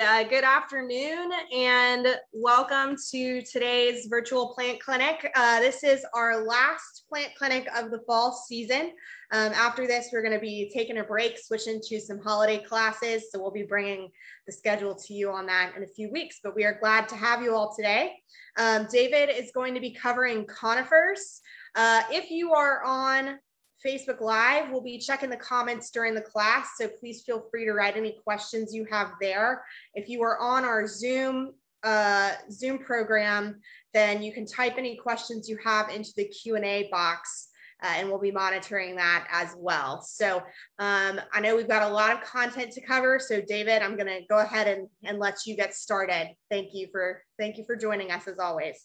Good afternoon and welcome to today's virtual plant clinic. This is our last plant clinic of the fall season. After this, we're going to be taking a break, switching to some holiday classes. So we'll be bringing the schedule to you on that in a few weeks, but we are glad to have you all today. David is going to be covering conifers. If you are on Facebook Live, we'll be checking the comments during the class, so please feel free to write any questions you have there. If you are on our Zoom program, then you can type any questions you have into the Q&A box, and we'll be monitoring that as well. So I know we've got a lot of content to cover, so David, I'm going to go ahead and let you get started. Thank you for joining us as always.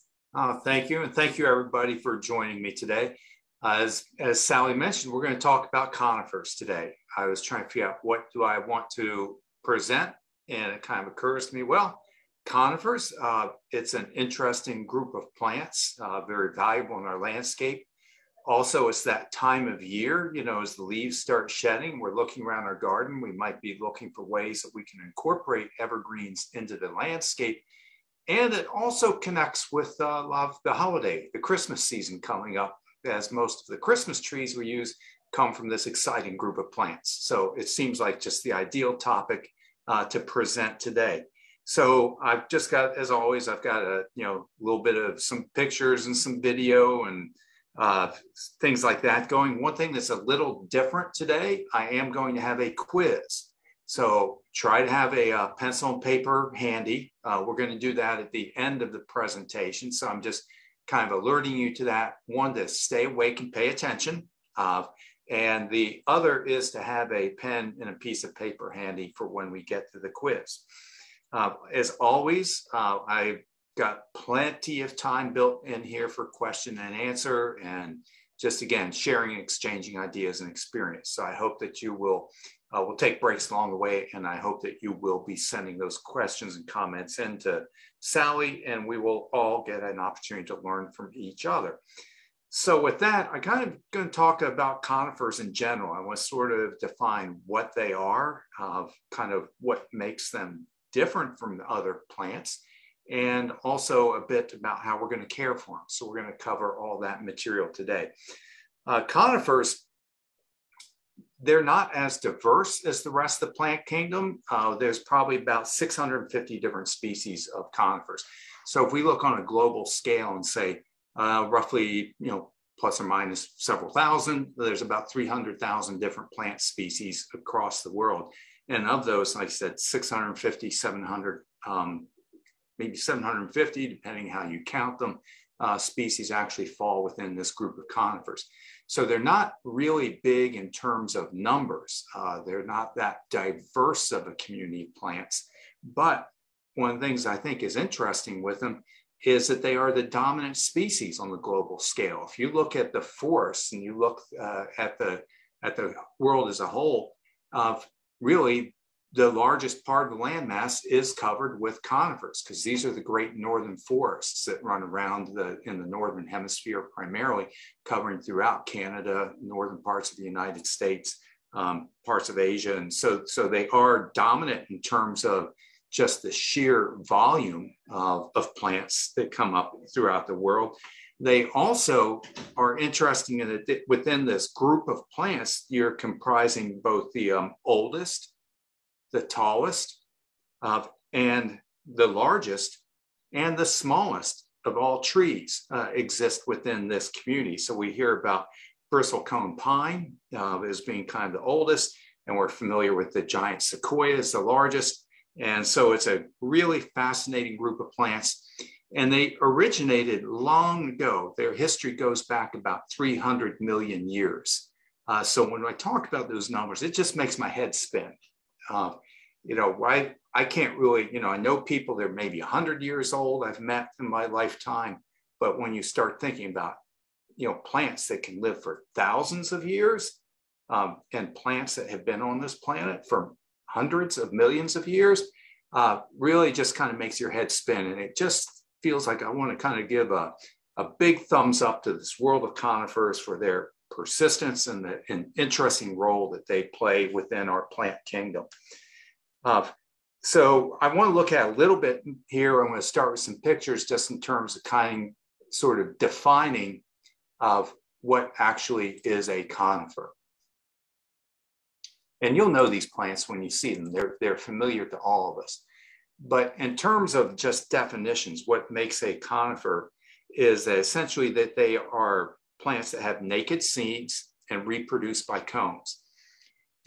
Thank you, and thank you everybody for joining me today. As Sally mentioned, we're going to talk about conifers today. I was trying to figure out what do I want to present, and it kind of occurs to me, well, conifers, it's an interesting group of plants, very valuable in our landscape. Also, it's that time of year, you know, as the leaves start shedding, we're looking around our garden, we might be looking for ways that we can incorporate evergreens into the landscape. And it also connects with a lot of the holiday, the Christmas season coming up, as most of the Christmas trees we use come from this exciting group of plants. So it seems like just the ideal topic to present today. So I've just got, as always, I've got a little bit of some pictures and some video and things like that going. One thing that's a little different today, I am going to have a quiz. So try to have a pencil and paper handy. We're going to do that at the end of the presentation. So I'm just kind of alerting you to that. One, to stay awake and pay attention. And the other is to have a pen and a piece of paper handy for when we get to the quiz. As always, I've got plenty of time built in here for question and answer, and just again, sharing and exchanging ideas and experience. So I hope that you will we'll take breaks along the way, and I hope that you will be sending those questions and comments into Sally, and we will all get an opportunity to learn from each other. So with that, I'm kind of going to talk about conifers in general. I want to sort of define what they are, kind of what makes them different from the other plants, and also a bit about how we're going to care for them. So we're going to cover all that material today. Conifers, they're not as diverse as the rest of the plant kingdom. There's probably about 650 different species of conifers. So if we look on a global scale and say roughly, plus or minus several thousand, there's about 300,000 different plant species across the world. And of those, like I said, 650, 700, maybe 750, depending how you count them, species actually fall within this group of conifers. So they're not really big in terms of numbers. They're not that diverse of a community of plants. But one of the things I think is interesting with them is that they are the dominant species on the global scale. If you look at the forests and you look at the world as a whole, really the largest part of the landmass is covered with conifers, because these are the great northern forests that run around in the northern hemisphere, primarily covering throughout Canada, northern parts of the United States, parts of Asia. And so they are dominant in terms of just the sheer volume of plants that come up throughout the world. They also are interesting in that within this group of plants, you're comprising both the oldest, the tallest, and the largest, and the smallest of all trees exist within this community. So we hear about bristlecone pine as being kind of the oldest, and we're familiar with the giant sequoia as the largest. And so it's a really fascinating group of plants. And they originated long ago. Their history goes back about 300 million years. So when I talk about those numbers, it just makes my head spin. I can't really, I know people that are maybe 100 years old I've met in my lifetime, but when you start thinking about, plants that can live for thousands of years, and plants that have been on this planet for hundreds of millions of years, really just kind of makes your head spin. And it just feels like I want to kind of give a big thumbs up to this world of conifers for their persistence and the interesting role that they play within our plant kingdom. So I want to look at a little bit here. I'm going to start with some pictures just in terms of sort of defining of what actually is a conifer. And you'll know these plants when you see them. They're familiar to all of us. But in terms of just definitions, what makes a conifer is that essentially that they are plants that have naked seeds and reproduce by cones.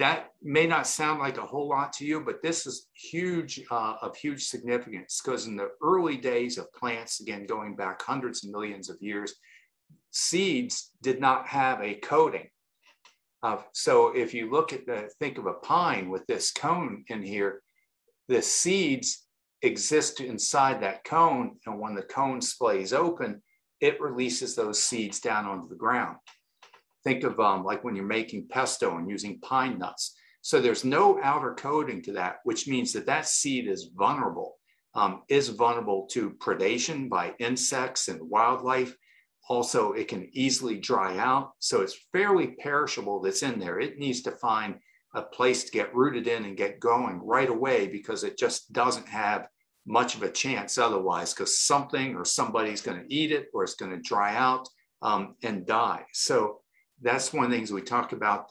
That may not sound like a whole lot to you, but this is huge, of huge significance, because in the early days of plants, again, going back hundreds of millions of years, seeds did not have a coating. So if you look at think of a pine with this cone in here, the seeds exist inside that cone, and when the cone splays open, it releases those seeds down onto the ground. Think of like when you're making pesto and using pine nuts. So there's no outer coating to that, which means that that seed is vulnerable to predation by insects and wildlife. Also, it can easily dry out. So it's fairly perishable that's in there. It needs to find a place to get rooted in and get going right away, because it just doesn't have much of a chance otherwise, because something or somebody's going to eat it, or it's going to dry out and die. So that's one of the things we talk about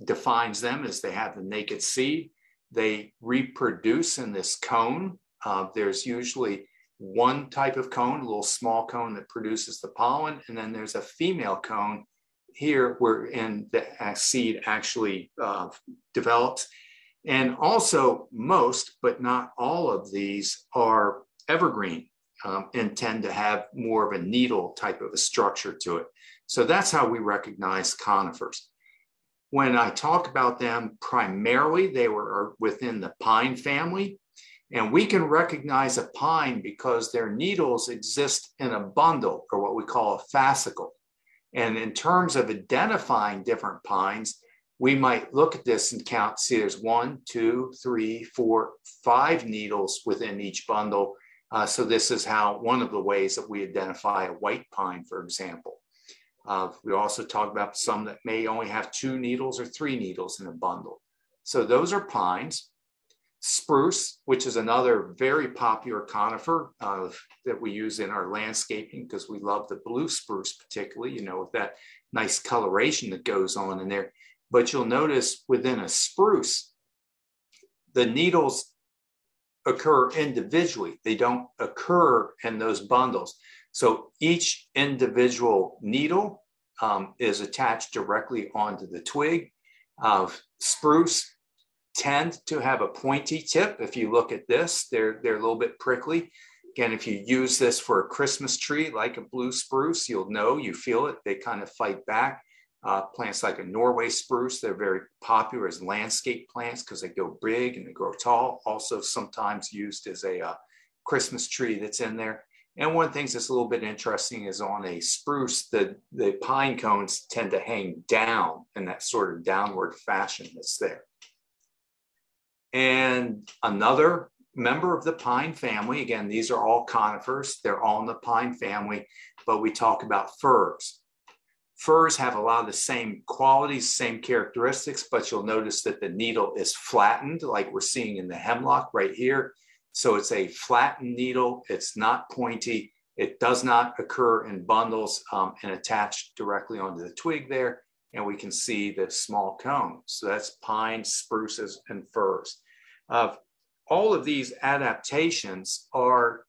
defines them, is they have the naked seed. They reproduce in this cone. There's usually one type of cone, a little small cone that produces the pollen, and then there's a female cone here wherein the seed actually develops. And also most, but not all of these are evergreen and tend to have more of a needle type of a structure to it. So that's how we recognize conifers. When I talk about them, primarily they are within the pine family. And we can recognize a pine because their needles exist in a bundle, or what we call a fascicle. And in terms of identifying different pines, we might look at this and count, see there's 1, 2, 3, 4, 5 needles within each bundle. So this is one of the ways that we identify a white pine, for example. We also talk about some that may only have 2 needles or 3 needles in a bundle. So those are pines. Spruce, which is another very popular conifer that we use in our landscaping, because we love the blue spruce particularly, with that nice coloration that goes on in there. But you'll notice within a spruce, the needles occur individually. They don't occur in those bundles. So each individual needle is attached directly onto the twig. Spruce tend to have a pointy tip. If you look at this, they're a little bit prickly. Again, if you use this for a Christmas tree, like a blue spruce, you feel it. They kind of fight back. Plants like a Norway spruce, they're very popular as landscape plants because they go big and they grow tall. Also sometimes used as a Christmas tree that's in there. And one of the things that's a little bit interesting is on a spruce, the pine cones tend to hang down in that sort of downward fashion that's there. And another member of the pine family, again, these are all conifers, they're all in the pine family, but we talk about firs. Firs have a lot of the same qualities, same characteristics, but you'll notice that the needle is flattened, like we're seeing in the hemlock right here. So it's a flattened needle, it's not pointy, it does not occur in bundles and attached directly onto the twig there, and we can see the small cones. So that's pines, spruces, and firs. All of these adaptations are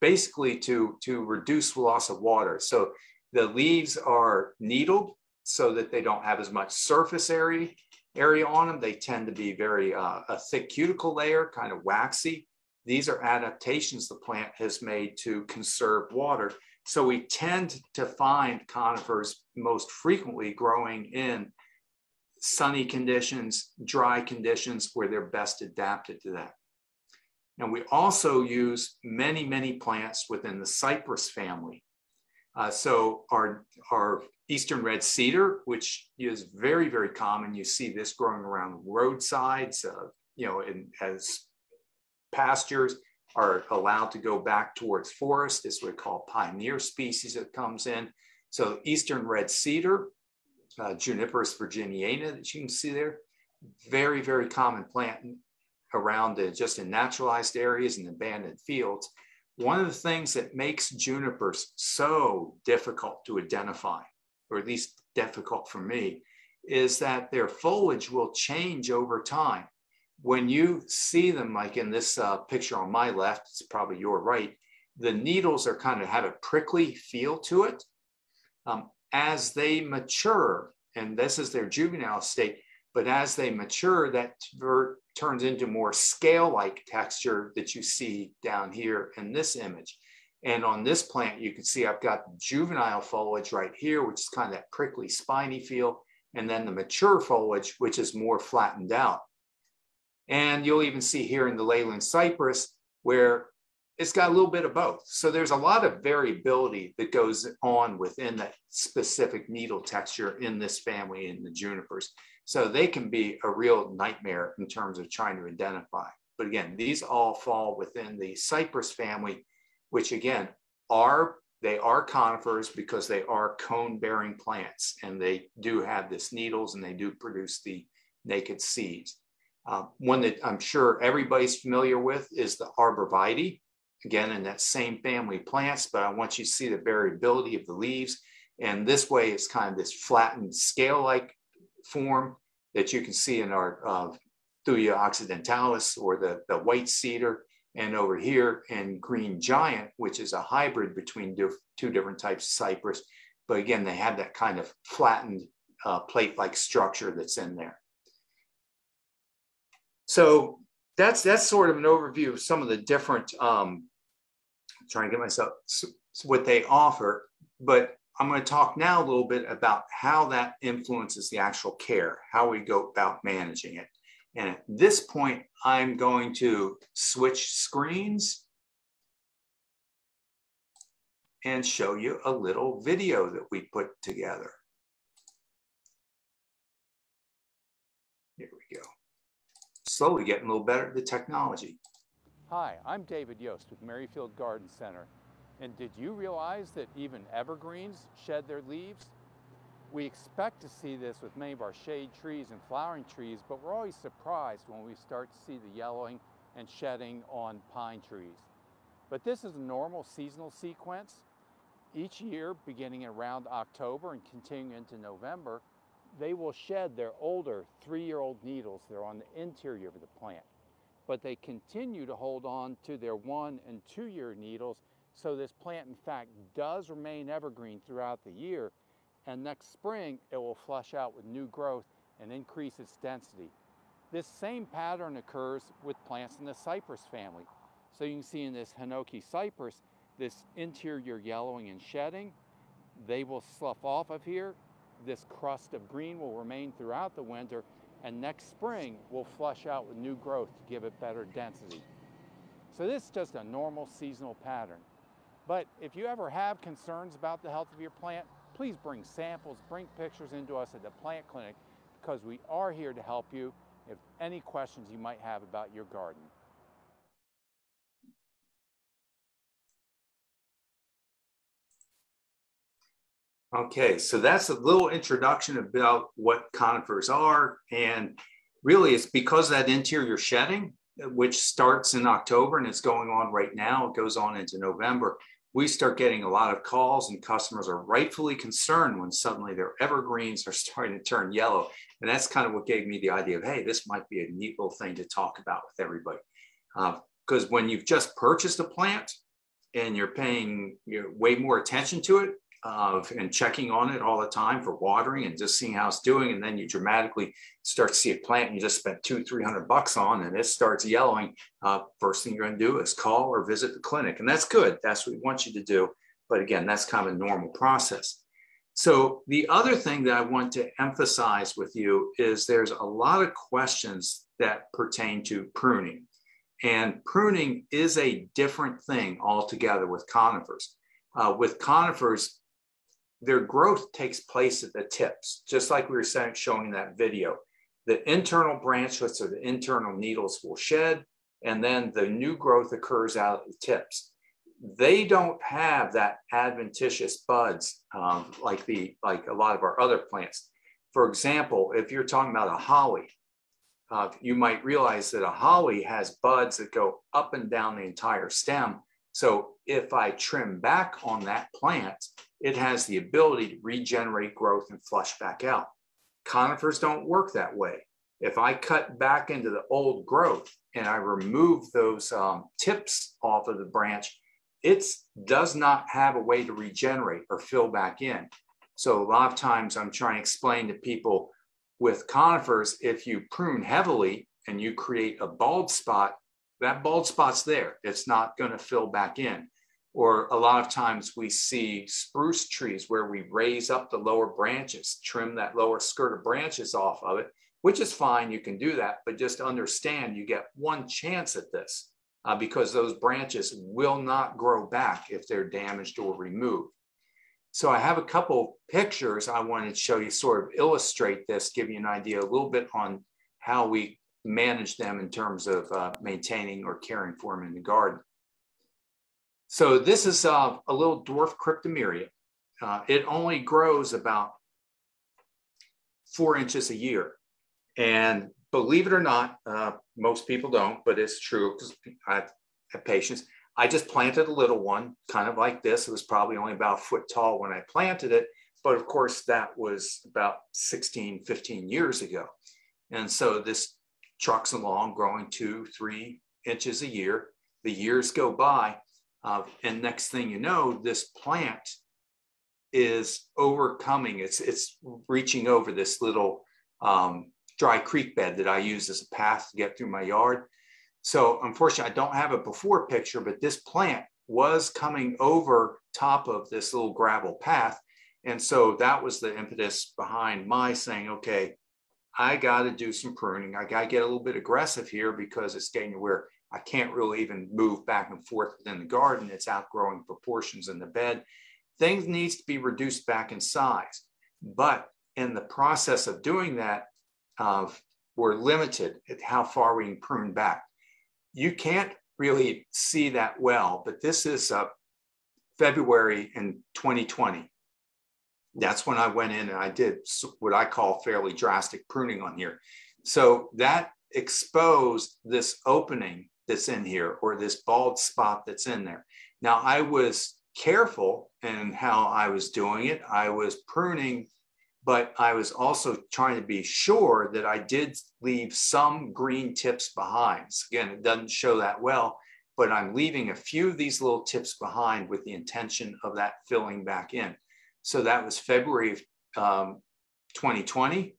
basically to reduce loss of water. So the leaves are needled so that they don't have as much surface area on them. They tend to be very a thick cuticle layer, kind of waxy. These are adaptations the plant has made to conserve water. So we tend to find conifers most frequently growing in sunny conditions, dry conditions where they're best adapted to that. And we also use many, many plants within the Cypress family. So our eastern red cedar, which is very, very common. You see this growing around roadsides, as pastures are allowed to go back towards forest. This is what we call pioneer species that comes in. So eastern red cedar, Juniperus virginiana that you can see there, very, very common plant. around just in naturalized areas and abandoned fields, one of the things that makes junipers so difficult to identify, or at least difficult for me, is that their foliage will change over time. When you see them, like in this picture on my left, it's probably your right, the needles are kind of have a prickly feel to it. As they mature, and this is their juvenile state, but as they mature, that turns into more scale-like texture that you see down here in this image. And on this plant, you can see I've got juvenile foliage right here, which is kind of that prickly, spiny feel, and then the mature foliage, which is more flattened out. And you'll even see here in the Leyland cypress where it's got a little bit of both. So there's a lot of variability that goes on within that specific needle texture in this family in the junipers. So they can be a real nightmare in terms of trying to identify. But again, these all fall within the cypress family, which again, they are conifers because they are cone-bearing plants, and they do have this needles and they do produce the naked seeds. One that I'm sure everybody's familiar with is the Arborvitae, again, in that same family plants, but I want you to see the variability of the leaves. And this way, it's kind of this flattened scale-like form that you can see in our Thuja occidentalis, or the white cedar, and over here in green giant, which is a hybrid between two different types of cypress. But again, they have that kind of flattened plate-like structure that's in there. So that's sort of an overview of some of the different, trying to get myself, what they offer. But I'm going to talk now a little bit about how that influences the actual care, how we go about managing it. And at this point, I'm going to switch screens and show you a little video that we put together. Here we go. Slowly getting a little better at the technology. Hi, I'm David Yost with Merrifield Garden Center. And did you realize that even evergreens shed their leaves? We expect to see this with many of our shade trees and flowering trees, but we're always surprised when we start to see the yellowing and shedding on pine trees. But this is a normal seasonal sequence. Each year, beginning around October and continuing into November, they will shed their older 3-year-old needles. They're on the interior of the plant. But they continue to hold on to their 1- and 2-year needles, so this plant, in fact, does remain evergreen throughout the year. And next spring, it will flush out with new growth and increase its density. This same pattern occurs with plants in the cypress family. So you can see in this Hinoki cypress, this interior yellowing and shedding, they will slough off of here. This crust of green will remain throughout the winter, and next spring will flush out with new growth to give it better density. So this is just a normal seasonal pattern. But if you ever have concerns about the health of your plant, please bring samples, bring pictures into us at the plant clinic, because we are here to help you if any questions you might have about your garden. Okay, so that's a little introduction about what conifers are. And really it's because of that interior shedding, which starts in October and it's going on right now, it goes on into November. We start getting a lot of calls, and customers are rightfully concerned when suddenly their evergreens are starting to turn yellow. And that's kind of what gave me the idea of, hey, this might be a neat little thing to talk about with everybody. Because when you've just purchased a plant and you're paying way more attention to it and checking on it all the time for watering and just seeing how it's doing, and then you dramatically start to see a plant you just spent $200-300 on and it starts yellowing, first thing you're going to do is call or visit the clinic. And that's good. That's what we want you to do. But again, that's kind of a normal process. So the other thing that I want to emphasize with you is there's a lot of questions that pertain to pruning. And pruning is a different thing altogether with conifers. With conifers, their growth takes place at the tips, just like we were showing in that video. The internal branchlets or the internal needles will shed, and then the new growth occurs out at the tips. They don't have that adventitious buds like a lot of our other plants. For example, if you're talking about a holly, you might realize that a holly has buds that go up and down the entire stem. So if I trim back on that plant, it has the ability to regenerate growth and flush back out. Conifers don't work that way. If I cut back into the old growth and I remove those tips off of the branch, it does not have a way to regenerate or fill back in. So a lot of times I'm trying to explain to people with conifers, if you prune heavily and you create a bald spot, that bald spot's there. It's not going to fill back in. Or a lot of times we see spruce trees where we raise up the lower branches, trim that lower skirt of branches off of it, which is fine. You can do that, but just understand you get one chance at this because those branches will not grow back if they're damaged or removed. So I have a couple pictures I wanted to show you, sort of illustrate this, give you an idea a little bit on how we manage them in terms of maintaining or caring for them in the garden. So this is a little dwarf cryptomeria. It only grows about 4 inches a year. And believe it or not, most people don't, but it's true because I have patience. I just planted a little one, kind of like this. It was probably only about a foot tall when I planted it. But of course, that was about 16, 15 years ago. And so this trucks along, growing 2-3 inches a year. The years go by. And next thing you know, this plant is overcoming, it's reaching over this little dry creek bed that I use as a path to get through my yard. So unfortunately, I don't have a before picture, but this plant was coming over top of this little gravel path. And so that was the impetus behind my saying, okay, I got to do some pruning. I got to get a little bit aggressive here because it's getting to where I can't really even move back and forth within the garden. It's outgrowing proportions in the bed. Things needs to be reduced back in size. But in the process of doing that, we're limited at how far we can prune back. You can't really see that well, but this is February in 2020. That's when I went in and I did what I call fairly drastic pruning on here. So that exposed this opening that's in here, or this bald spot that's in there. Now, I was careful in how I was doing it. I was pruning, but I was also trying to be sure that I did leave some green tips behind. So again, it doesn't show that well, but I'm leaving a few of these little tips behind with the intention of that filling back in. So that was February of 2020.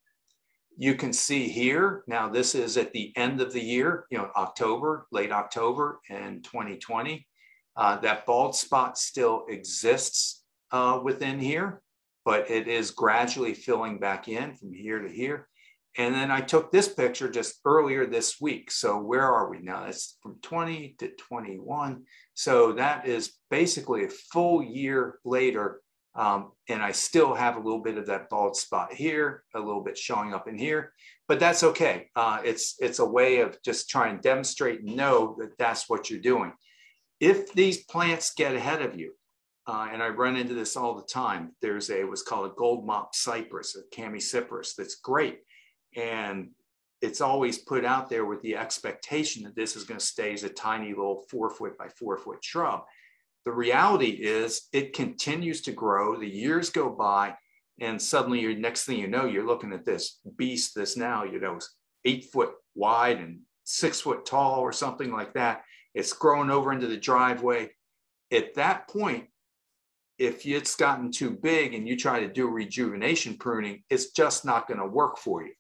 You can see here, now this is at the end of the year, October, late October in 2020. That bald spot still exists within here, but it is gradually filling back in from here to here. And then I took this picture just earlier this week. So where are we now? That's from 20 to 21. So that is basically a full year later. And I still have a little bit of that bald spot here, a little bit showing up in here, but that's okay. It's a way of just trying to demonstrate and know that that's what you're doing. If these plants get ahead of you, and I run into this all the time, there's what's called a gold mop cypress, a Pinaceae that's great. And it's always put out there with the expectation that this is going to stay as a tiny little 4 foot by 4 foot shrub. The reality is it continues to grow, the years go by, and suddenly next thing you know, you're looking at this beast that's now, 8 foot wide and 6 foot tall or something like that. It's growing over into the driveway. At that point, if it's gotten too big and you try to do rejuvenation pruning, it's just not going to work for you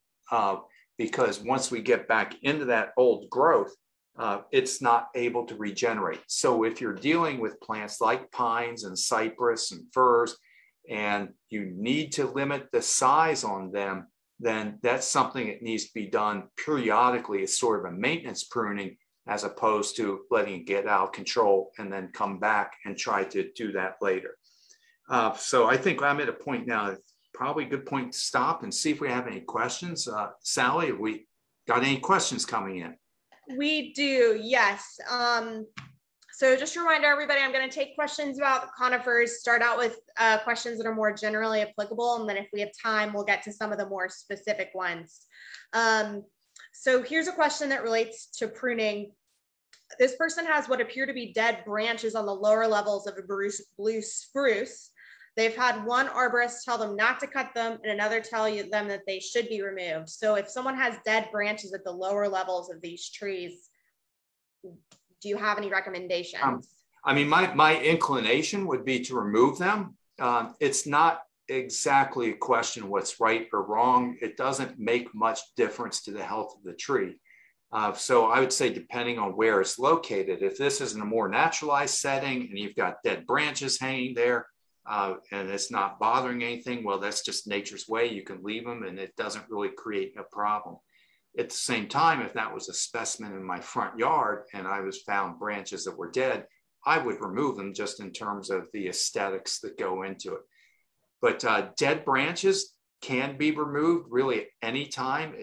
because once we get back into that old growth, it's not able to regenerate. So if you're dealing with plants like pines and cypress and firs, and you need to limit the size on them, then that's something that needs to be done periodically as sort of a maintenance pruning, as opposed to letting it get out of control and then come back and try to do that later. So I think I'm at a point now, probably a good point to stop and see if we have any questions. Sally, have we got any questions coming in? We do, yes. So just a reminder, everybody, I'm going to take questions about conifers, start out with questions that are more generally applicable. And then if we have time, we'll get to some of the more specific ones. So here's a question that relates to pruning. This person has what appear to be dead branches on the lower levels of a blue spruce. They've had one arborist tell them not to cut them and another tell them that they should be removed. So if someone has dead branches at the lower levels of these trees, do you have any recommendations? I mean, my inclination would be to remove them. It's not exactly a question of what's right or wrong. It doesn't make much difference to the health of the tree. So I would say, depending on where it's located, if this is in a more naturalized setting and you've got dead branches hanging there and it's not bothering anything, well, that's just nature's way. You can leave them and it doesn't really create a problem. At the same time, if that was a specimen in my front yard and I was found branches that were dead, I would remove them just in terms of the aesthetics that go into it. But dead branches can be removed really at any time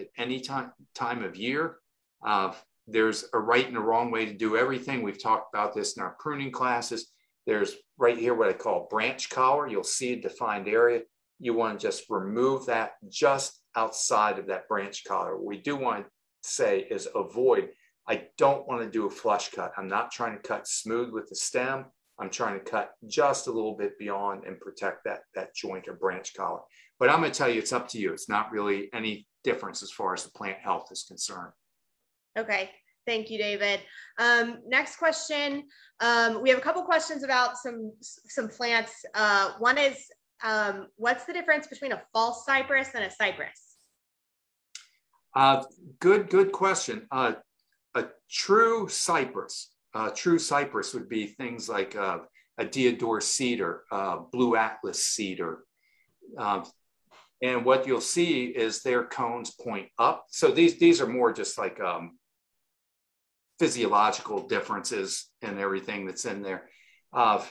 time of year. There's a right and a wrong way to do everything. We've talked about this in our pruning classes. There's right here what I call branch collar. You'll see a defined area. You want to just remove that just outside of that branch collar. What we do want to say is avoid. I don't want to do a flush cut. I'm not trying to cut smooth with the stem. I'm trying to cut just a little bit beyond and protect that joint or branch collar. But I'm going to tell you, it's up to you. It's not really any difference as far as the plant health is concerned. Okay. Thank you, David. Next question. We have a couple questions about some plants. One is, what's the difference between a false cypress and a cypress? Good question. A true cypress would be things like a deodar cedar, blue atlas cedar. And what you'll see is their cones point up. So these are more just like physiological differences and everything that's in there. But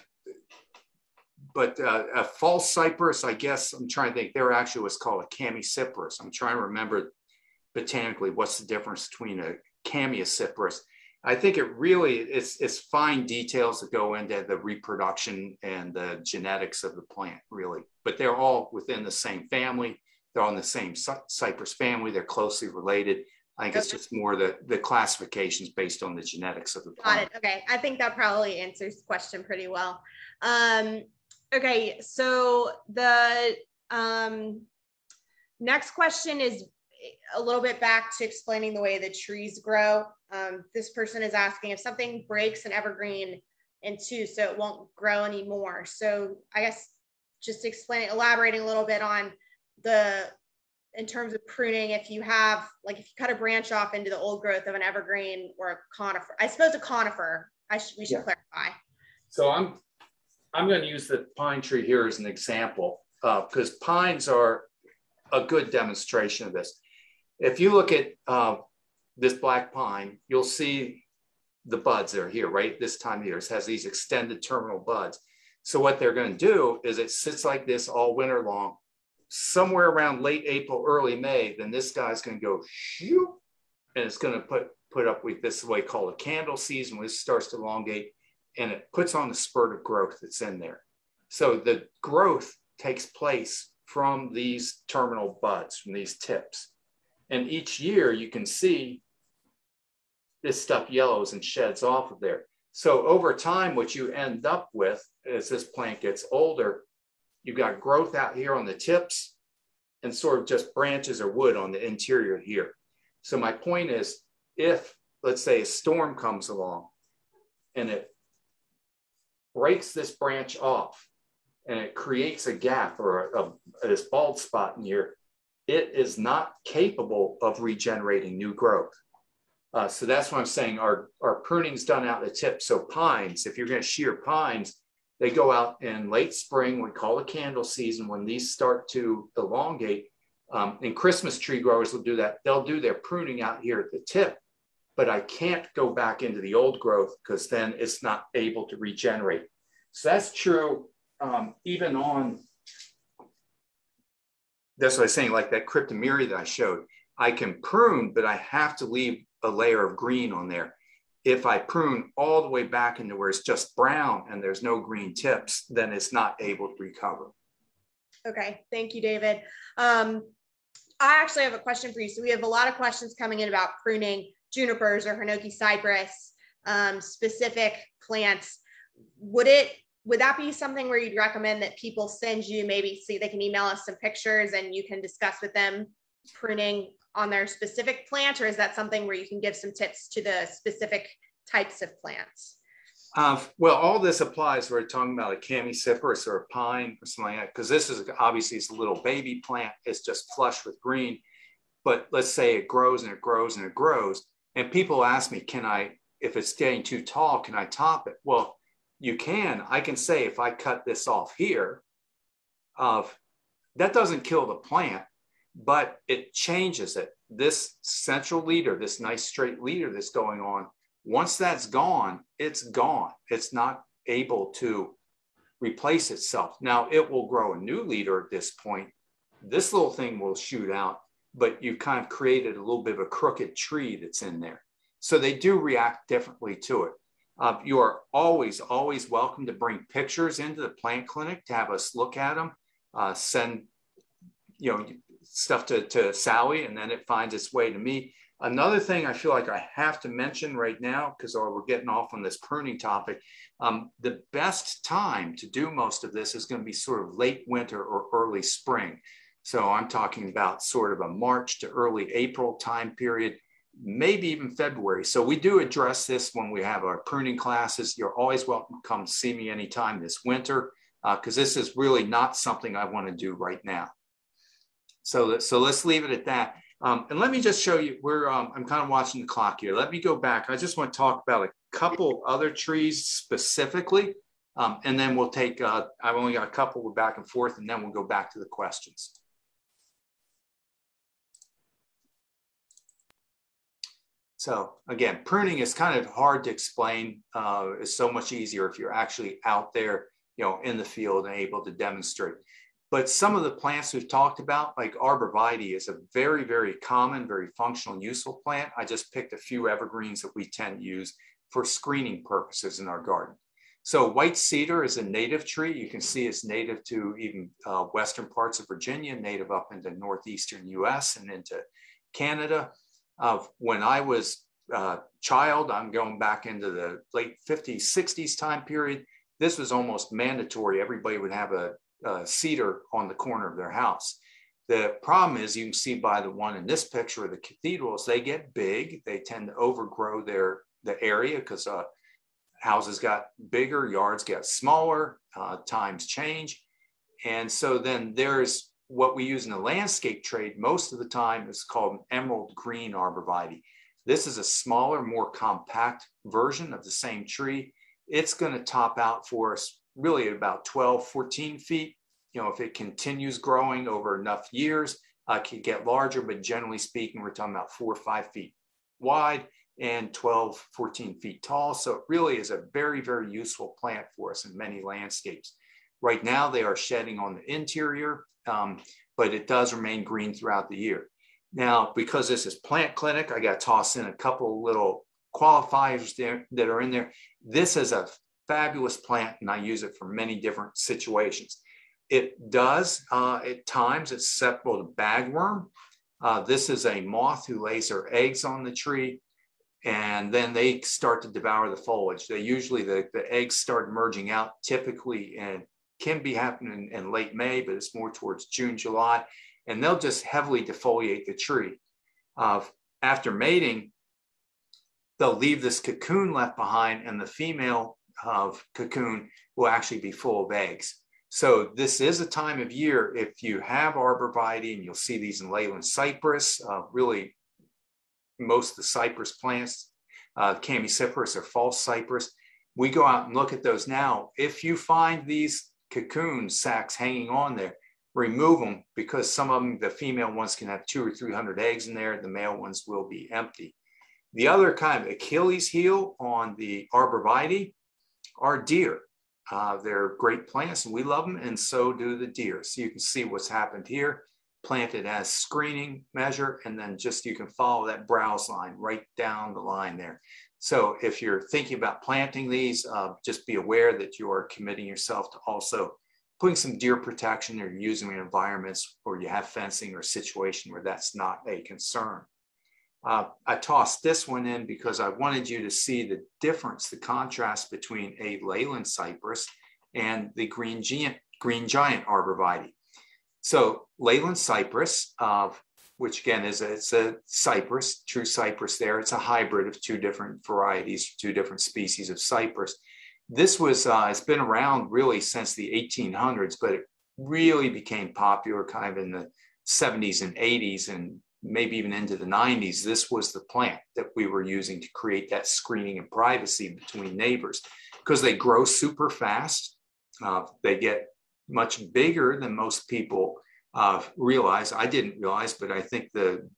a false cypress, I guess, I'm trying to think, there actually was called a Cypress. I'm trying to remember botanically what's the difference between a Cypress. I think it really, it's fine details that go into the reproduction and the genetics of the plant, really. But they're all within the same family. They're all in the same cypress family. They're closely related. I think it's just more the classifications based on the genetics of the plant. Got it. Okay. I think that probably answers the question pretty well. Okay. So the next question is a little bit back to explaining the way the trees grow. This person is asking if something breaks an evergreen in two so it won't grow anymore. So I guess just elaborating a little bit on in terms of pruning, if you cut a branch off into the old growth of an evergreen or a conifer, I suppose a conifer, we should clarify. So I'm going to use the pine tree here as an example because pines are a good demonstration of this. If you look at this black pine, you'll see the buds that are here, right? This time of year, it has these extended terminal buds. So what they're going to do is it sits like this all winter long. Somewhere around late April, early May, then this guy's going to go shoot, and it's going to put up with this way called a candle season, when it starts to elongate, and it puts on the spurt of growth that's in there. So the growth takes place from these terminal buds, from these tips. And each year you can see this stuff yellows and sheds off of there. So over time, what you end up with as this plant gets older, you've got growth out here on the tips and sort of just branches or wood on the interior here. So my point is, if let's say a storm comes along and it breaks this branch off and it creates a gap or this bald spot in here, it is not capable of regenerating new growth. So that's what I'm saying. Our pruning's done out the tip. So pines, if you're going to shear pines, they go out in late spring, we call it candle season, when these start to elongate. And Christmas tree growers will do that. They'll do their pruning out here at the tip, but I can't go back into the old growth because then it's not able to regenerate. So that's true even on, that's what I was saying, like that cryptomeria that I showed. I can prune, but I have to leave a layer of green on there. If I prune all the way back into where it's just brown and there's no green tips, then it's not able to recover. Okay, thank you, David. I actually have a question for you. So we have a lot of questions coming in about pruning junipers or Hinoki cypress, specific plants. Would that be something where you'd recommend that people send you, maybe see, they can email us some pictures and you can discuss with them pruning on their specific plant? Or is that something where you can give some tips to the specific types of plants? Well, all this applies. We're talking about a Cypress or a pine or something like that, because this is obviously it's a little baby plant. It's just flush with green. But let's say it grows and it grows and it grows. And people ask me, if it's getting too tall, can I top it? Well, you can. I can say if I cut this off here, that doesn't kill the plant, but it changes it. This central leader, this nice straight leader that's going on, once that's gone, it's gone. It's not able to replace itself. Now it will grow a new leader at this point. This little thing will shoot out, but you kind of created a little bit of a crooked tree that's in there. So they do react differently to it. You are always, always welcome to bring pictures into the plant clinic to have us look at them, send stuff to Sally, and then it finds its way to me. Another thing I feel like I have to mention right now, because we're getting off on this pruning topic, the best time to do most of this is going to be sort of late winter or early spring. So I'm talking about sort of a March to early April time period, maybe even February. So we do address this when we have our pruning classes. You're always welcome to come see me anytime this winter, because this is really not something I want to do right now. So let's leave it at that. And let me just show you I'm kind of watching the clock here. Let me go back. I just want to talk about a couple other trees specifically, and then we'll take, I've only got a couple back and forth, and then we'll go back to the questions. So again, pruning is kind of hard to explain. It's so much easier if you're actually out there, in the field and able to demonstrate. But some of the plants we've talked about, like Arborvitae, is a very, very common, very functional and useful plant. I just picked a few evergreens that we tend to use for screening purposes in our garden. So white cedar is a native tree. You can see it's native to even western parts of Virginia, native up into northeastern US and into Canada. When I was a child, I'm going back into the late 50s, 60s time period, this was almost mandatory. Everybody would have a cedar on the corner of their house. The problem is, you can see by the one in this picture of the cathedrals, they get big. They tend to overgrow the area because houses got bigger, yards get smaller, times change. And so then there's what we use in the landscape trade most of the time is called an emerald green Arborvitae. This is a smaller, more compact version of the same tree. It's going to top out for us really at about 12, 14 feet. If it continues growing over enough years, it can get larger, but generally speaking, we're talking about 4 or 5 feet wide and 12, 14 feet tall. So it really is a very, very useful plant for us in many landscapes. Right now, they are shedding on the interior, but it does remain green throughout the year. Now, because this is plant clinic, I got to toss in a couple little qualifiers there that are in there. This is a fabulous plant, and I use it for many different situations. It does, at times, it's susceptible to bagworm. This is a moth who lays her eggs on the tree, and then they start to devour the foliage. They usually, the eggs start emerging out typically, and can be happening in late May, but it's more towards June, July, and they'll just heavily defoliate the tree. After mating, they'll leave this cocoon left behind, and the female cocoon will actually be full of eggs. So this is a time of year, if you have Arborvitae, and you'll see these in Leyland cypress, really most of the cypress plants, Cypress or false cypress, we go out and look at those now. If you find these cocoon sacs hanging on there, remove them, because some of them, the female ones can have 200 or 300 eggs in there. The male ones will be empty. The other kind of Achilles heel on the Arborvitae are deer. They're great plants and we love them, and so do the deer. So you can see what's happened here, planted as screening measure, and then just you can follow that browse line right down the line there. So if you're thinking about planting these, just be aware that you are committing yourself to also putting some deer protection or using in environments where you have fencing or a situation where that's not a concern. I tossed this one in because I wanted you to see the difference, the contrast between a leyland cypress and the green giant Arborvitae. So leyland cypress, which again it's a cypress, true cypress there. It's a hybrid of two different varieties, two different species of cypress. This was, it's been around really since the 1800s, but it really became popular kind of in the 70s and 80s and maybe even into the 90s. This was the plant that we were using to create that screening and privacy between neighbors because they grow super fast. They get much bigger than most people realize. I didn't realize, but I think the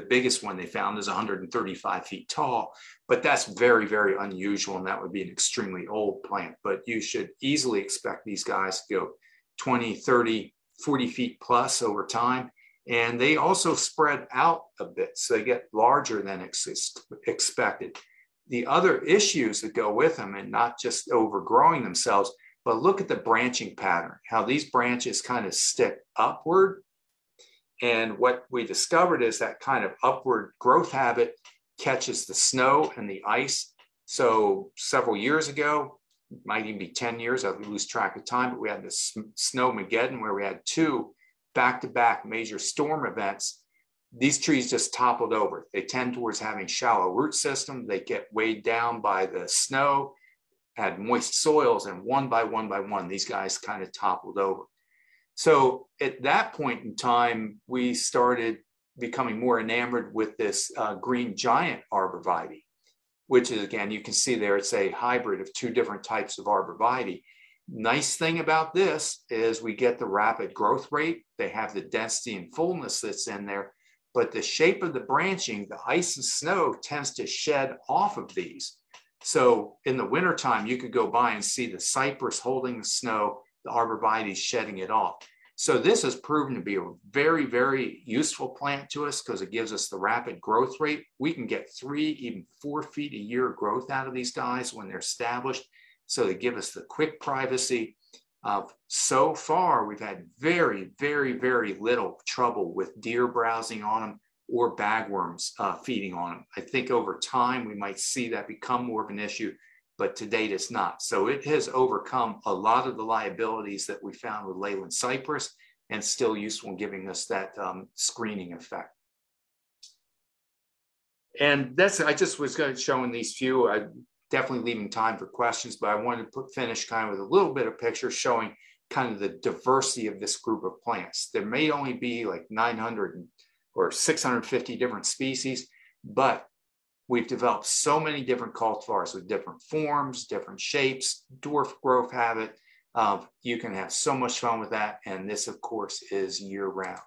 biggest one they found is 135 feet tall, but that's very, very unusual. And that would be an extremely old plant, but you should easily expect these guys to go 20, 30, 40 feet plus over time. And they also spread out a bit, so they get larger than expected. The other issues that go with them, and not just overgrowing themselves, but look at the branching pattern, how these branches kind of stick upward. And what we discovered is that kind of upward growth habit catches the snow and the ice. So several years ago, might even be 10 years, I lose track of time, but we had this Snowmageddon where we had two back-to-back major storm events. These trees just toppled over. They tend towards having shallow root system. They get weighed down by the snow, had moist soils, and one by one, these guys kind of toppled over. So at that point in time, we started becoming more enamored with this green giant Arborvitae, which is, again, you can see there, it's a hybrid of two different types of Arborvitae. Nice thing about this is we get the rapid growth rate. They have the density and fullness that's in there, but the shape of the branching, the ice and snow tends to shed off of these. So in the wintertime, you could go by and see the cypress holding the snow, the Arborvitae shedding it off. So this has proven to be a very, very useful plant to us because it gives us the rapid growth rate. We can get 3, even 4 feet a year of growth out of these guys when they're established. So they give us the quick privacy. So far, we've had very, very, very little trouble with deer browsing on them or bagworms feeding on them. I think over time, we might see that become more of an issue, but to date it's not. So it has overcome a lot of the liabilities that we found with leyland cypress and still useful in giving us that screening effect. And that's, I just was showing these few, definitely leaving time for questions, but I wanted to finish kind of with a little bit of picture showing kind of the diversity of this group of plants. There may only be like 900 or 650 different species, but we've developed so many different cultivars with different forms, different shapes, dwarf growth habit. You can have so much fun with that. And this, of course, is year round.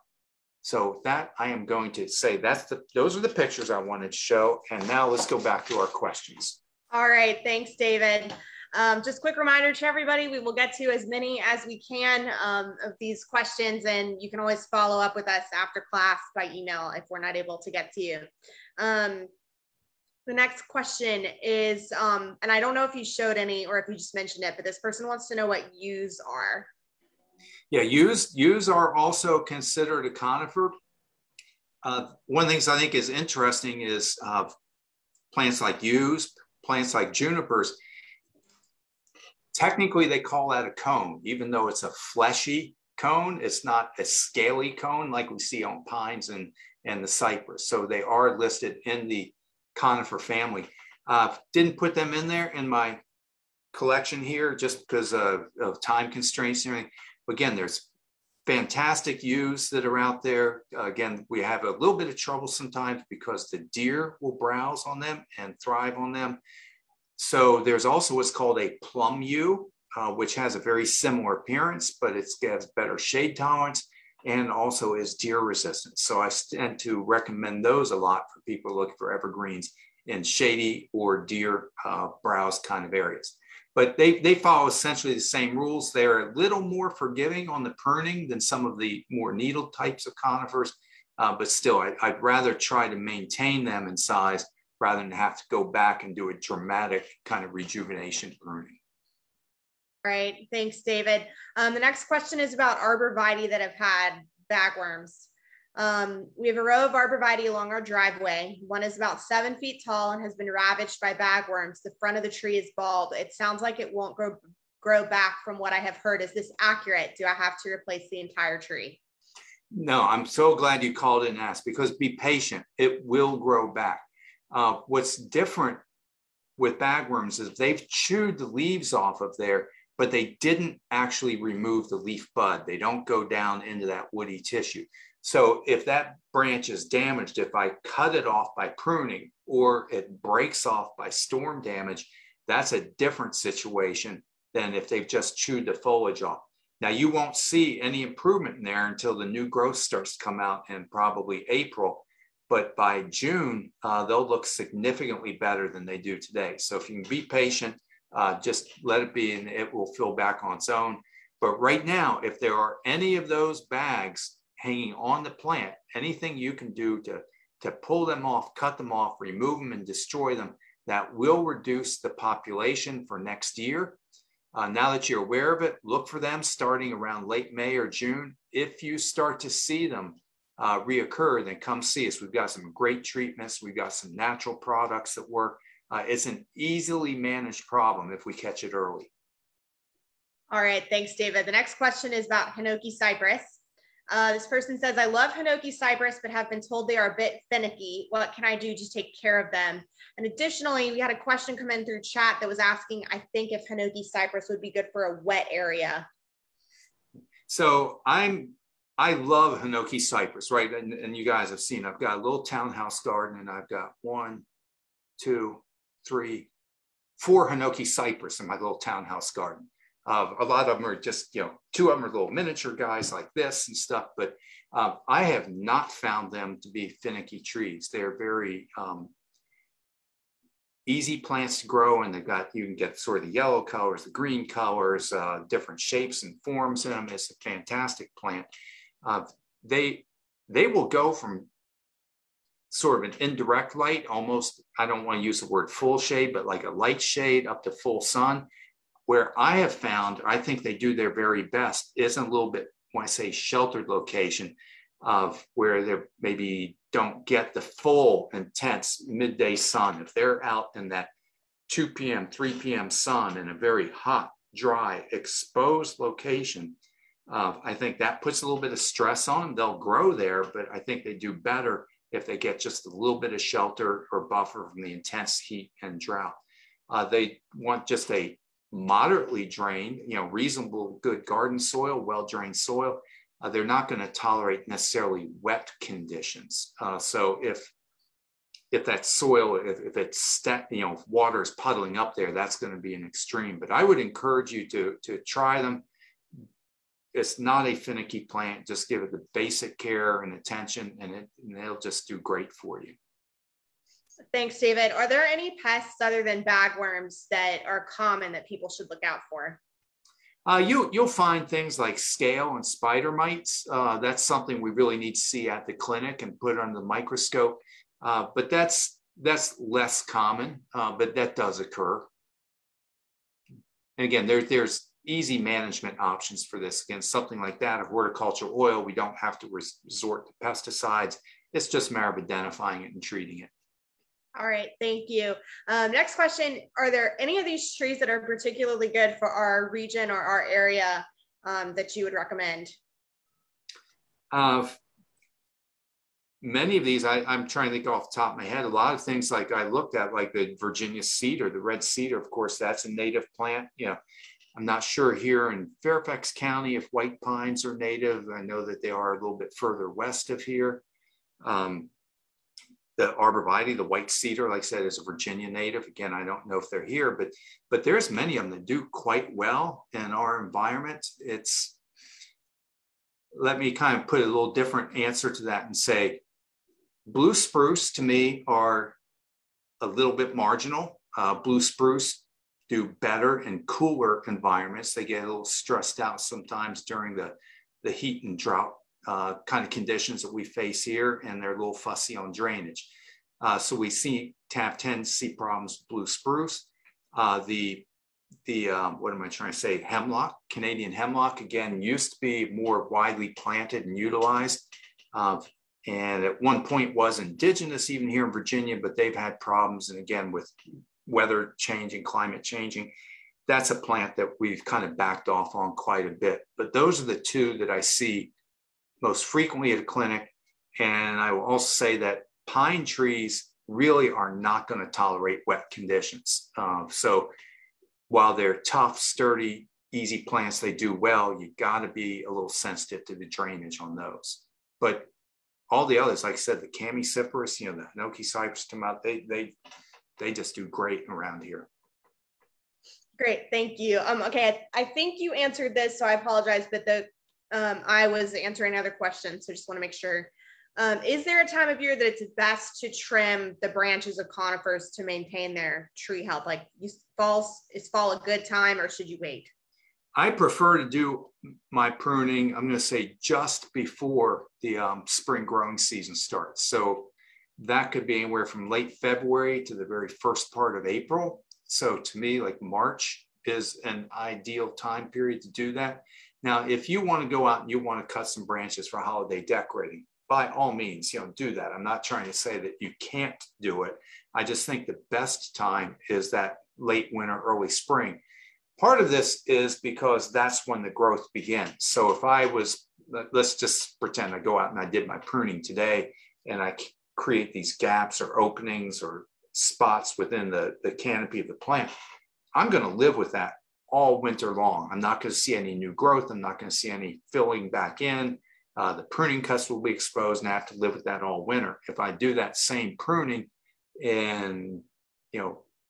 So with that, I am going to say those are the pictures I wanted to show. And now let's go back to our questions. All right, thanks, David. Just quick reminder to everybody, we will get to as many as we can of these questions, and you can always follow up with us after class by email if we're not able to get to you. The next question is, and I don't know if you showed any or if you just mentioned it, but this person wants to know what yews are. Yeah, yews are also considered a conifer. One of the things I think is interesting is plants like yews, plants like junipers, technically they call that a cone, even though it's a fleshy cone. It's not a scaly cone like we see on pines and the cypress. So they are listed in the conifer family. Didn't put them in there in my collection here just because of time constraints and everything. Again, there's fantastic yews that are out there. Again, we have a little bit of trouble sometimes because the deer will browse on them and thrive on them. So there's also what's called a plum yew, which has a very similar appearance, but it has better shade tolerance and also is deer resistant. So I tend to recommend those a lot for people looking for evergreens in shady or deer browse kind of areas. But they follow essentially the same rules. They're a little more forgiving on the pruning than some of the more needled types of conifers, but still, I'd rather try to maintain them in size rather than have to go back and do a dramatic kind of rejuvenation pruning. All right, thanks, David. The next question is about Arborvitae that have had bagworms. We have a row of Arborvitae along our driveway. One is about 7 feet tall and has been ravaged by bagworms. The front of the tree is bald. It sounds like it won't grow back from what I have heard. Is this accurate? Do I have to replace the entire tree? No, I'm so glad you called in and asked, because be patient. It will grow back. What's different with bagworms is they've chewed the leaves off of there, but they didn't actually remove the leaf bud. They don't go down into that woody tissue. So if that branch is damaged, if I cut it off by pruning or it breaks off by storm damage, that's a different situation than if they've just chewed the foliage off. Now, you won't see any improvement in there until the new growth starts to come out in probably April. But by June, they'll look significantly better than they do today. So if you can be patient, just let it be and it will fill back on its own. But right now, if there are any of those bags hanging on the plant, anything you can do to pull them off, cut them off, remove them and destroy them, that will reduce the population for next year. Now that you're aware of it, look for them starting around late May or June. If you start to see them reoccur, then come see us. We've got some great treatments. We've got some natural products that work. It's an easily managed problem if we catch it early. All right, thanks, David. The next question is about Hinoki cypress. This person says, I love Hinoki cypress, but have been told they are a bit finicky. What can I do to take care of them? And additionally, we had a question come in through chat that was asking, I think, if Hinoki cypress would be good for a wet area. So I love Hinoki cypress, right? And you guys have seen, I've got a little townhouse garden and I've got 1, 2, 3, 4 Hinoki cypress in my little townhouse garden. A lot of them are just, 2 of them are little miniature guys like this and stuff, but I have not found them to be finicky trees. They're very easy plants to grow, and you can get sort of the yellow colors, the green colors, different shapes and forms in them. It's a fantastic plant. They will go from sort of an indirect light, almost, I don't want to use the word full shade, but like a light shade up to full sun. Where I have found, I think they do their very best is a little bit, when I say sheltered location, of where they maybe don't get the full intense midday sun. If they're out in that 2 p.m., 3 p.m. sun in a very hot, dry, exposed location, I think that puts a little bit of stress on them. They'll grow there, but I think they do better if they get just a little bit of shelter or buffer from the intense heat and drought. They want just a moderately drained, reasonable, good garden soil, well-drained soil. They're not going to tolerate necessarily wet conditions. So if that soil, if it's, water is puddling up there, that's going to be an extreme. But I would encourage you to try them. It's not a finicky plant. Just give it the basic care and attention, and they'll just do great for you. Thanks, David. Are there any pests other than bagworms that are common that people should look out for? You'll find things like scale and spider mites. That's something we really need to see at the clinic and put under the microscope. But that's less common, but that does occur. And again, there's easy management options for this. Again, something like that, of horticultural oil, we don't have to resort to pesticides. It's just a matter of identifying it and treating it. All right, thank you. Next question, are there any of these trees that are particularly good for our region or our area that you would recommend? Many of these, I'm trying to think off the top of my head, a lot of things like I looked at, like the Virginia cedar, the red cedar, of course, that's a native plant. I'm not sure here in Fairfax County if white pines are native. I know that they are a little bit further west of here. The Arborvitae, the white cedar, like I said, is a Virginia native. Again, I don't know if they're here, but there's many of them that do quite well in our environment. Let me kind of put a little different answer to that and say, blue spruce to me are a little bit marginal. Blue spruce do better in cooler environments. They get a little stressed out sometimes during the heat and drought kind of conditions that we face here, and they're a little fussy on drainage. So we tend to see problems with blue spruce. The what am I trying to say? Hemlock, Canadian hemlock, again, used to be more widely planted and utilized. And at one point was indigenous even here in Virginia, but they've had problems. And again, with weather changing, climate changing, that's a plant that we've kind of backed off on quite a bit. But those are the two that I see most frequently at a clinic. And I will also say that pine trees really are not going to tolerate wet conditions. So while they're tough, sturdy, easy plants, they do well, you got to be a little sensitive to the drainage on those. But all the others, like I said, the Cypress, the Hinoki Cypress, they just do great around here. Great, thank you. Okay, I think you answered this, so I apologize, but I was answering other questions, so just want to make sure. Is there a time of year that it's best to trim the branches of conifers to maintain their tree health? Like, is fall a good time, or should you wait? I prefer to do my pruning, I'm going to say, just before the spring growing season starts. So that could be anywhere from late February to the very first part of April. So to me, like March is an ideal time period to do that. Now, if you want to go out and you want to cut some branches for holiday decorating, by all means, do that. I'm not trying to say that you can't do it. I just think the best time is that late winter, early spring. Part of this is because that's when the growth begins. So if I was, let's just pretend I go out and I did my pruning today and I create these gaps or openings or spots within the canopy of the plant, I'm going to live with that all winter long. I'm not going to see any new growth. I'm not going to see any filling back in. The pruning cuts will be exposed and I have to live with that all winter. If I do that same pruning in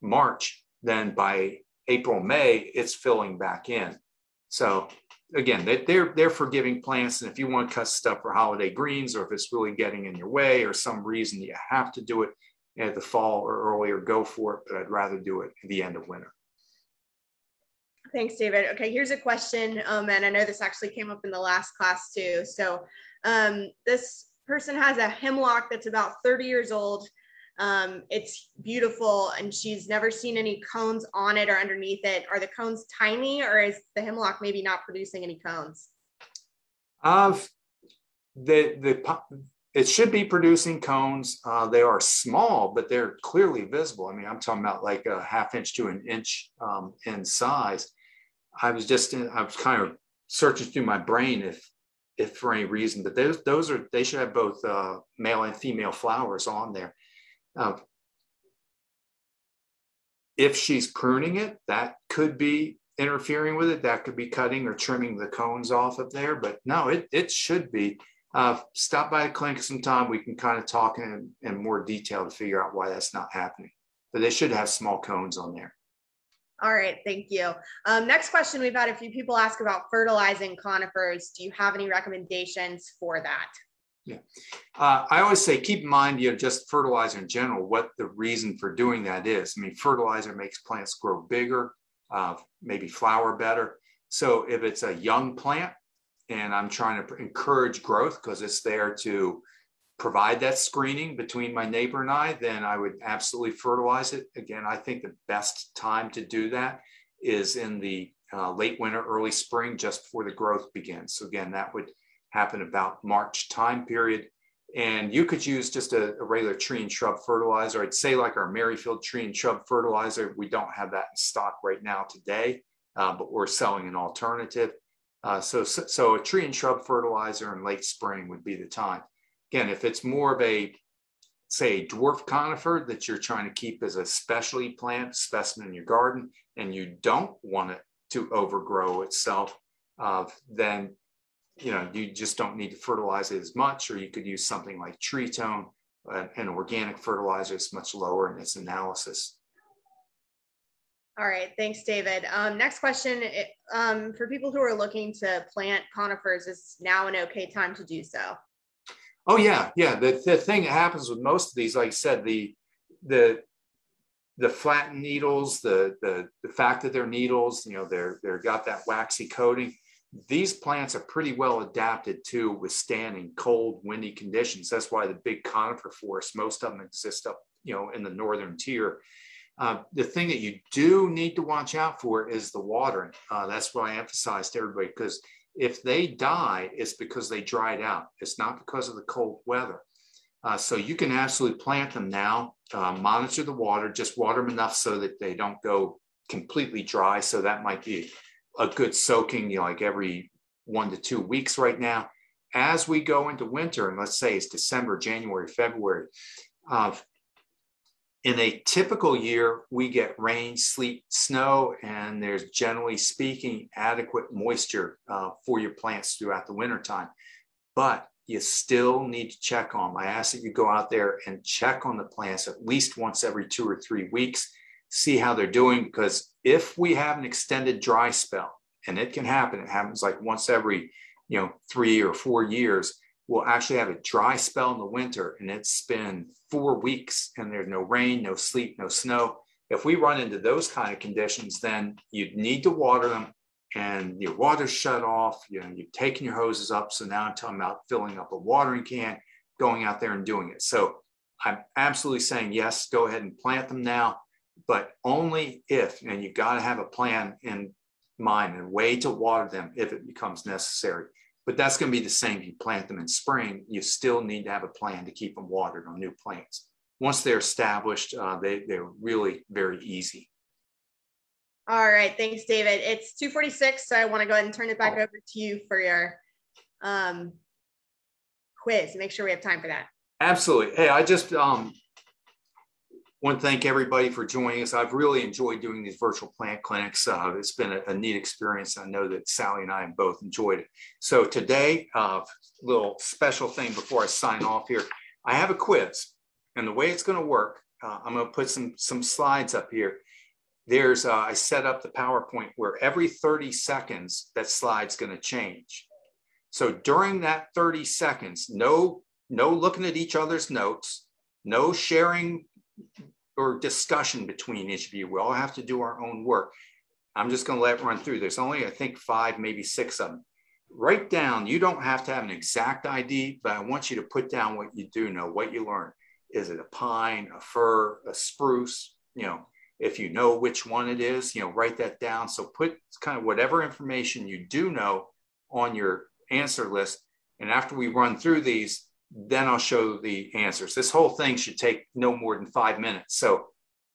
March, then by April, May, it's filling back in. So again, they're forgiving plants. And if you want to cut stuff for holiday greens, or if it's really getting in your way or some reason you have to do it at the fall or earlier, go for it. But I'd rather do it at the end of winter. Thanks, David. Okay, here's a question. And I know this actually came up in the last class too. So this person has a hemlock that's about 30 years old. It's beautiful, and she's never seen any cones on it or underneath it. Are the cones tiny, or is the hemlock maybe not producing any cones? It should be producing cones. They are small, but they're clearly visible. I mean, I'm talking about like a ½ inch to an inch in size. I was kind of searching through my brain if for any reason, but they should have both male and female flowers on there. If she's pruning it, that could be interfering with it. That could be cutting or trimming the cones off of there. But no, it should be. Stop by the clinic sometime. We can kind of talk in more detail to figure out why that's not happening. But they should have small cones on there. All right, thank you. Next question, we've had a few people ask about fertilizing conifers. Do you have any recommendations for that? Yeah, I always say keep in mind, just fertilizer in general, what the reason for doing that is. I mean, fertilizer makes plants grow bigger, maybe flower better. So if it's a young plant and I'm trying to encourage growth because it's there to provide that screening between my neighbor and I, then I would absolutely fertilize it. Again, I think the best time to do that is in the late winter, early spring, just before the growth begins. So again, that would happen about March time period. And you could use just a regular tree and shrub fertilizer. I'd say like our Merrifield tree and shrub fertilizer. We don't have that in stock right now today, but we're selling an alternative. So a tree and shrub fertilizer in late spring would be the time. Again, if it's more of a, say, dwarf conifer that you're trying to keep as a specialty plant specimen in your garden, and you don't want it to overgrow itself, then you just don't need to fertilize it as much, or you could use something like tree tone, an organic fertilizer. It's much lower in its analysis. All right, thanks, David. Next question, for people who are looking to plant conifers, is now an okay time to do so? Oh yeah. The thing that happens with most of these, like I said, the flattened needles, the fact that they're needles, they're got that waxy coating. These plants are pretty well adapted to withstanding cold, windy conditions. That's why the big conifer forests, most of them exist up, in the northern tier. The thing that you do need to watch out for is the watering. That's what I emphasize to everybody, because if they die, it's because they dried out. It's not because of the cold weather. So you can absolutely plant them now, monitor the water, just water them enough so that they don't go completely dry. So that might be a good soaking, like every 1 to 2 weeks right now. As we go into winter, and let's say it's December, January, February, in a typical year, we get rain, sleet, snow, and there's, generally speaking, adequate moisture for your plants throughout the wintertime. But you still need to check on them. I ask that you go out there and check on the plants at least once every 2 or 3 weeks, see how they're doing, because if we have an extended dry spell, and it can happen, it happens like once every 3 or 4 years, we'll actually have a dry spell in the winter, and it's been 4 weeks and there's no rain, no sleet, no snow. If we run into those kind of conditions, then you need to water them, and your water's shut off. You've taken your hoses up. So now I'm talking about filling up a watering can, going out there and doing it. So I'm absolutely saying, yes, go ahead and plant them now, but only if, and you got to have a plan in mind and a way to water them if it becomes necessary. But that's going to be the same if you plant them in spring. You still need to have a plan to keep them watered on new plants. Once they're established, they're really very easy. All right, thanks, David. It's 2:46, so I want to go ahead and turn it back over to you for your quiz. Make sure we have time for that. Absolutely. Hey, I just want to thank everybody for joining us. I've really enjoyed doing these virtual plant clinics. It's been a neat experience. I know that Sally and I have both enjoyed it. So today, a little special thing before I sign off here, I have a quiz. And the way it's going to work, I'm going to put some slides up here. I set up the PowerPoint where every 30 seconds, that slide's going to change. So during that 30 seconds, no looking at each other's notes, no sharing or discussion between each of you. We all have to do our own work. I'm just going to let it run through. There's only, I think, 5, maybe 6 of them. Write down, you don't have to have an exact ID, but I want you to put down what you do know, what you learned. Is it a pine, a fir, a spruce? If you know which one it is, write that down. So put kind of whatever information you do know on your answer list. And after we run through these, then I'll show the answers. This whole thing should take no more than 5 minutes. So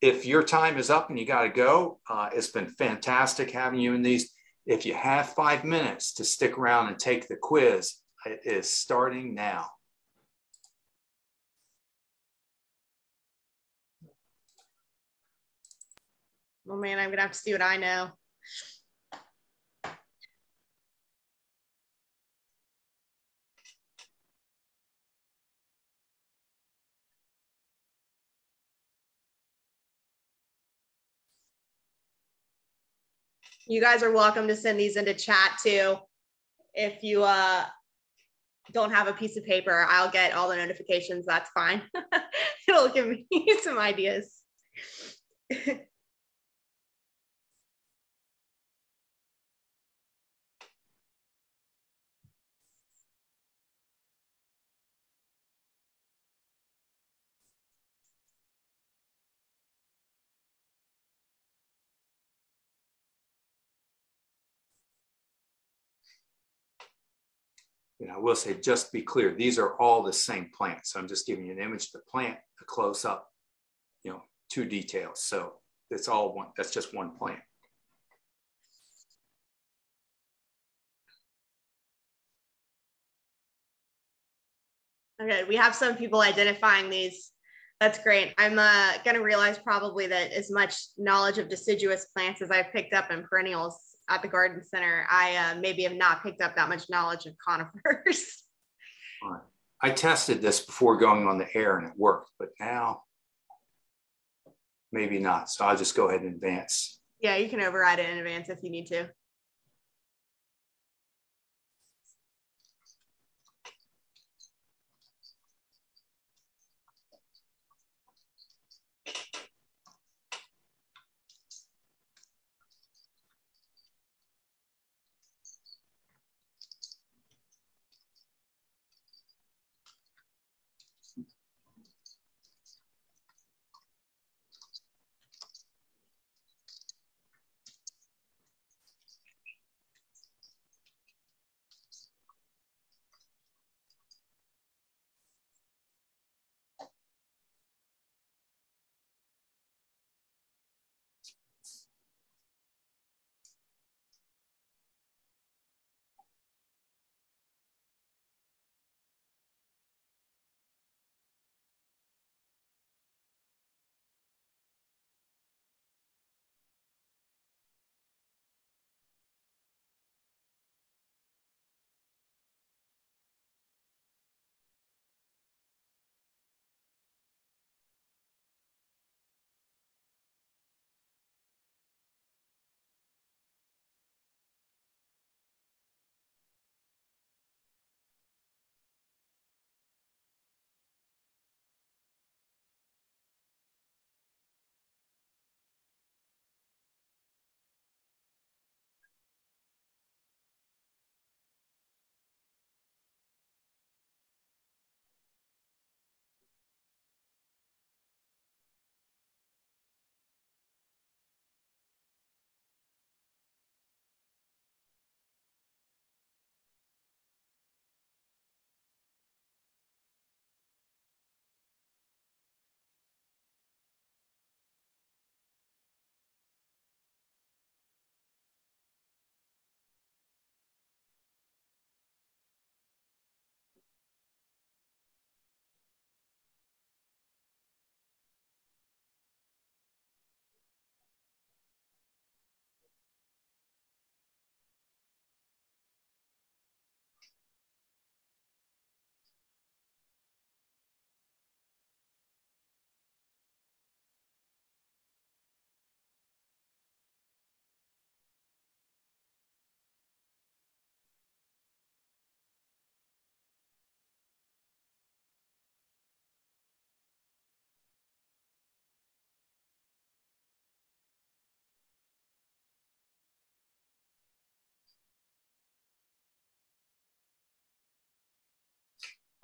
if your time is up and you got to go, it's been fantastic having you in these. If you have 5 minutes to stick around and take the quiz, it is starting now. Oh man, I'm gonna have to see what I know. You guys are welcome to send these into chat too. If you don't have a piece of paper, I'll get all the notifications. That's fine. It'll give me some ideas. I will say, just to be clear, these are all the same plant. So I'm just giving you an image of the plant, a close up, 2 details. So it's all one, that's just one plant. Okay, we have some people identifying these. That's great. I'm going to realize probably that as much knowledge of deciduous plants as I've picked up in perennials at the garden center, I maybe have not picked up that much knowledge of conifers. I tested this before going on the air and it worked, but now maybe not. So I'll just go ahead and advance. Yeah, you can override it in advance if you need to.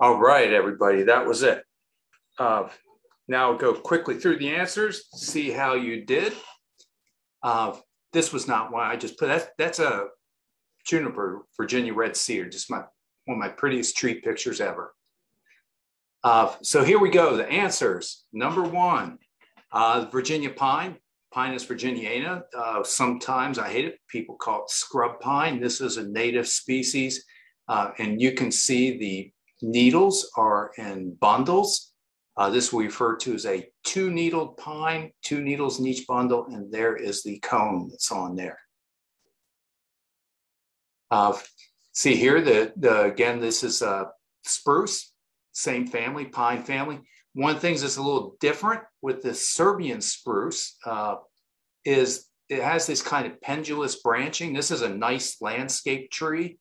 All right, everybody, that was it. Now I'll go quickly through the answers, see how you did. This was not one I just put. That's a juniper Virginia red cedar, just one of my prettiest tree pictures ever. So here we go, the answers. Number one, Virginia pine, Pinus virginiana. Sometimes I hate it, people call it scrub pine. This is a native species, and you can see the needles are in bundles. This we refer to as a two-needled pine, 2 needles in each bundle, and there is the cone that's on there. See here, again, this is spruce, same family, pine family. One of the things that's a little different with the Serbian spruce is it has this kind of pendulous branching. This is a nice landscape tree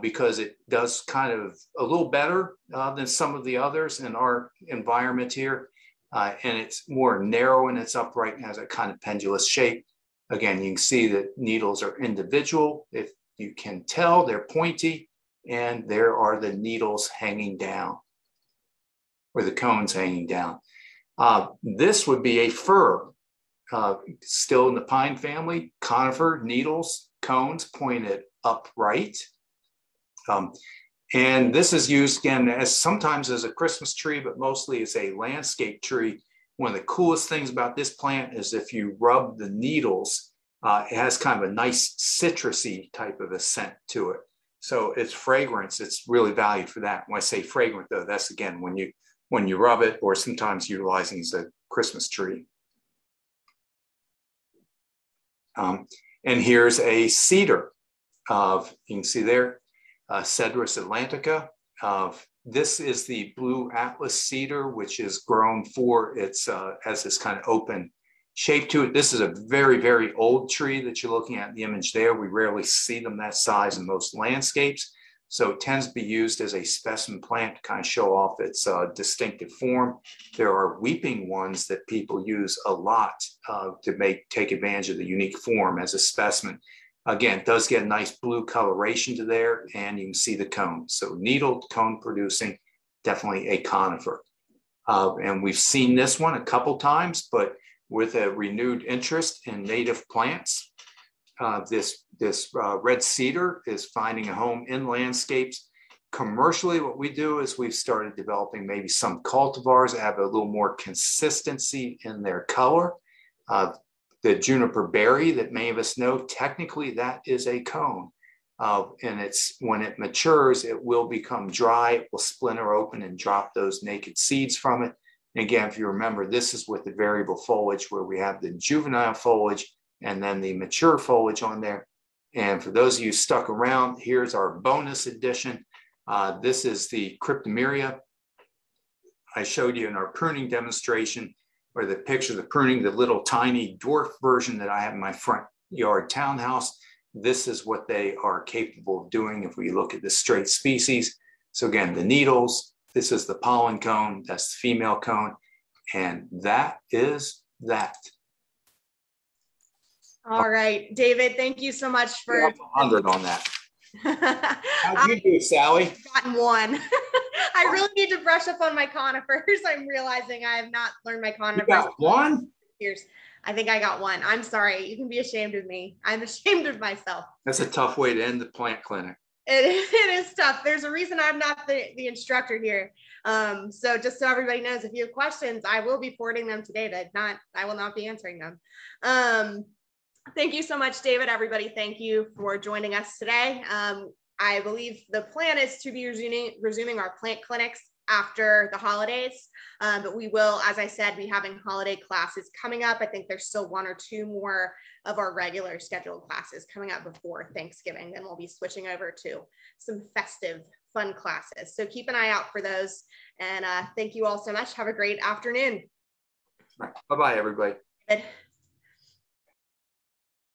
because it does kind of a little better than some of the others in our environment here. And it's more narrow in its upright and has a kind of pendulous shape. Again, you can see that needles are individual. If you can tell, they're pointy, and there are the needles hanging down, or the cones hanging down. This would be a fir, still in the pine family, conifer, needles, cones pointed upright. And this is used again as sometimes as a Christmas tree, but mostly as a landscape tree. One of the coolest things about this plant is if you rub the needles, it has kind of a nice citrusy type of a scent to it. So its fragrance, it's really valued for that. When I say fragrant though, that's again, when you rub it, or sometimes utilizing as a Christmas tree. And here's a cedar. You can see there, Cedrus atlantica. This is the blue atlas cedar, which is grown for its, has this kind of open shape to it. This is a very, very old tree that you're looking at in the image there. We rarely see them that size in most landscapes. So it tends to be used as a specimen plant to kind of show off its distinctive form. There are weeping ones that people use a lot to take advantage of the unique form as a specimen. Again, it does get a nice blue coloration to there, and you can see the cone. So needled, cone producing, definitely a conifer. And we've seen this one a couple times, but with a renewed interest in native plants, this red cedar is finding a home in landscapes. Commercially, what we do is we've started developing maybe some cultivars that have a little more consistency in their color. The juniper berry that many of us know, technically that is a cone. And when it matures, it will become dry, it will splinter open and drop those naked seeds from it. And again, if you remember, this is with the variable foliage where we have the juvenile foliage and then the mature foliage on there. And for those of you stuck around, here's our bonus edition. This is the cryptomeria I showed you in our pruning demonstration, or the picture of the pruning, the little tiny dwarf version that I have in my front yard townhouse. This is what they are capable of doing if we look at the straight species. So again, the needles, this is the pollen cone, that's the female cone, and that is that. All right, David, thank you so much for 100 on that. How'd you do, Sally? I've gotten one. I really need to brush up on my conifers. I'm realizing I have not learned my conifers. You got one? Years. I think I got one. I'm sorry. You can be ashamed of me. I'm ashamed of myself. That's a tough way to end the plant clinic. It is tough. There's a reason I'm not the instructor here. So just so everybody knows, if you have questions, I will be forwarding them to David. I will not be answering them. Thank you so much, David. Everybody, thank you for joining us today. I believe the plan is to be resuming our plant clinics after the holidays, but we will, as I said, be having holiday classes coming up. I think there's still 1 or 2 more of our regular scheduled classes coming up before Thanksgiving. Then we'll be switching over to some festive, fun classes. So keep an eye out for those. And thank you all so much. Have a great afternoon. Bye-bye, everybody. Good.